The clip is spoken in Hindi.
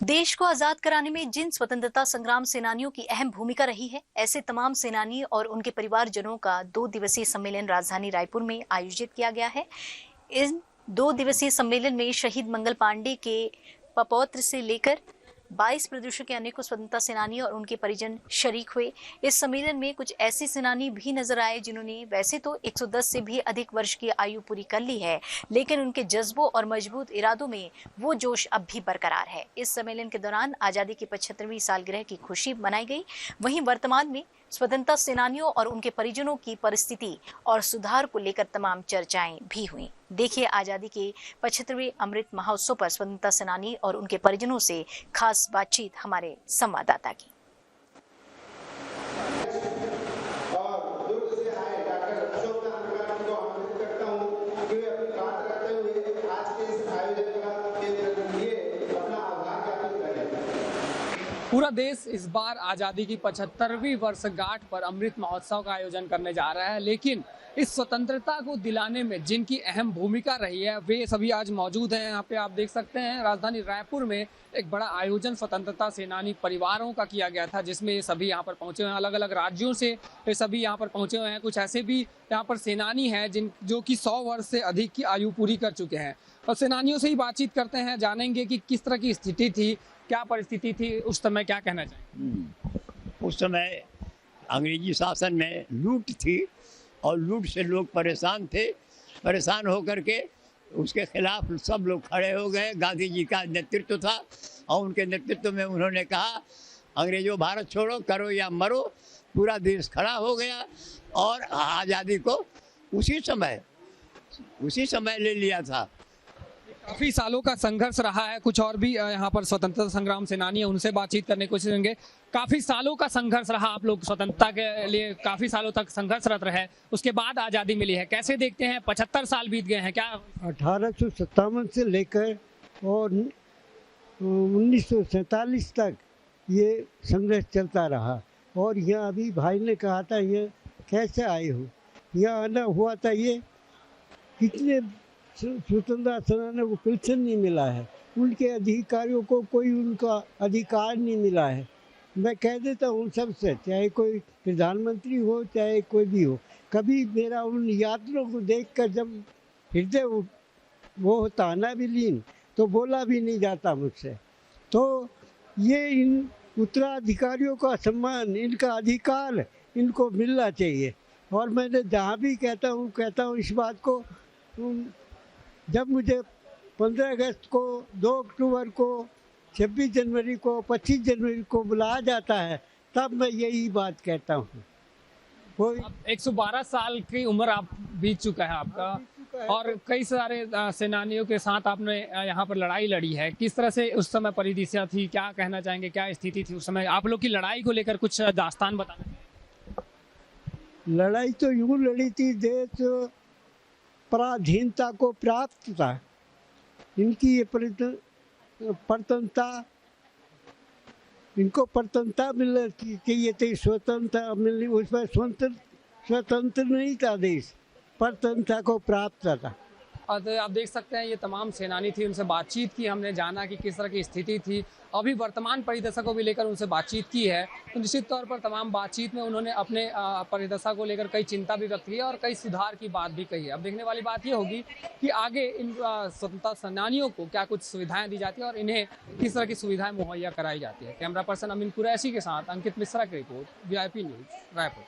देश को आजाद कराने में जिन स्वतंत्रता संग्राम सेनानियों की अहम भूमिका रही है, ऐसे तमाम सेनानी और उनके परिवारजनों का 2 दिवसीय सम्मेलन राजधानी रायपुर में आयोजित किया गया है। इन 2 दिवसीय सम्मेलन में शहीद मंगल पांडे के पपौत्र से लेकर 22 प्रदेशों के अनेकों स्वतंत्रता सेनानी और उनके परिजन शरीक हुए। इस सम्मेलन में कुछ ऐसे सेनानी भी नजर आए जिन्होंने वैसे तो 110 से भी अधिक वर्ष की आयु पूरी कर ली है, लेकिन उनके जज्बों और मजबूत इरादों में वो जोश अब भी बरकरार है। इस सम्मेलन के दौरान आजादी की 75वीं सालगिरह की खुशी मनाई गई। वहीं वर्तमान में स्वतंत्रता सेनानियों और उनके परिजनों की परिस्थिति और सुधार को लेकर तमाम चर्चाएं भी हुई। देखिए आजादी के 75वें अमृत महोत्सव पर स्वतंत्रता सेनानी और उनके परिजनों से खास बातचीत हमारे संवाददाता की। पूरा देश इस बार आज़ादी की 75वीं वर्षगांठ पर अमृत महोत्सव का आयोजन करने जा रहा है, लेकिन इस स्वतंत्रता को दिलाने में जिनकी अहम भूमिका रही है वे सभी आज मौजूद हैं। यहाँ पे आप देख सकते हैं राजधानी रायपुर में एक बड़ा आयोजन स्वतंत्रता सेनानी परिवारों का किया गया था, जिसमें सभी यहाँ पर पहुंचे हुए हैं। अलग अलग राज्यों से ये सभी यहाँ पर पहुंचे हुए हैं। कुछ ऐसे भी यहाँ पर सेनानी हैं जो कि 100 वर्ष से अधिक की आयु पूरी कर चुके हैं। और सेनानियों से ही बातचीत करते हैं, जानेंगे कि किस तरह की स्थिति थी, क्या परिस्थिति थी उस समय, क्या कहना चाहिए। उस समय अंग्रेजी शासन में लूट थी और लूट से लोग परेशान थे। परेशान होकर के उसके खिलाफ सब लोग खड़े हो गए। गांधी जी का नेतृत्व था और उनके नेतृत्व में उन्होंने कहा अंग्रेजों भारत छोड़ो, करो या मरो। पूरा देश खड़ा हो गया और आज़ादी को उसी समय ले लिया था। काफी सालों का संघर्ष रहा है। कुछ और भी यहाँ पर स्वतंत्रता संग्राम सेनानी है, उनसे बातचीत करने की कोशिश करेंगे। काफी सालों का संघर्ष रहा, आप लोग स्वतंत्रता के लिए काफी सालों तक संघर्षरत रहे, उसके बाद आजादी मिली है। कैसे देखते हैं 75 साल बीत गए हैं, क्या 1857 से लेकर और 1947 तक ये संघर्ष चलता रहा। और यहाँ अभी भाई ने कहा था ये कैसे आए हो, यहाँ आना हुआ था। ये कितने स्वतंत्रता सेनानियों को पेंशन नहीं मिला है, उनके अधिकारियों को कोई उनका अधिकार नहीं मिला है। मैं कह देता हूँ सबसे, चाहे कोई प्रधानमंत्री हो चाहे कोई भी हो, कभी मेरा उन यात्रियों को देखकर जब हृदय वो होता है ना विलीन, तो बोला भी नहीं जाता मुझसे। तो ये इन उत्तराधिकारियों का सम्मान, इनका अधिकार इनको मिलना चाहिए। और मैंने जहाँ भी कहता हूँ इस बात को, जब मुझे 15 अगस्त को, 2 अक्टूबर को, 26 जनवरी को, 25 जनवरी को बुलाया जाता है, तब मैं यही बात कहता हूँ। 112 साल की उम्र आप बीत चुका है आपका, और कई सारे सेनानियों के साथ आपने यहाँ पर लड़ाई लड़ी है। किस तरह से उस समय परिदृश्य थी, क्या कहना चाहेंगे, क्या स्थिति थी उस समय आप लोग की लड़ाई को लेकर, कुछ दास्तान बताना। लड़ाई तो यूँ लड़ी थी, देश पराधीनता को प्राप्त था। इनकी ये प्रतनता, इनको प्रतनता मिलना चाहिए थी, स्वतंत्रता मिलनी। उसमें स्वतंत्र नहीं था देश, प्रतनता को प्राप्त था। और आप देख सकते हैं ये तमाम सेनानी थी, उनसे बातचीत की हमने, जाना कि किस तरह की स्थिति थी। अभी वर्तमान परिदशा को भी लेकर उनसे बातचीत की है, तो निश्चित तौर पर तमाम बातचीत में उन्होंने अपने परिदशा को लेकर कई चिंता भी व्यक्त की है और कई सुधार की बात भी कही है। अब देखने वाली बात ये होगी कि आगे इन स्वतंत्रता सेनानियों को क्या कुछ सुविधाएं दी जाती है और इन्हें किस तरह की सुविधाएं मुहैया कराई जाती है। कैमरा पर्सन अमीन कुरैशी के साथ अंकित मिश्रा की रिपोर्ट, VIP न्यूज रायपुर।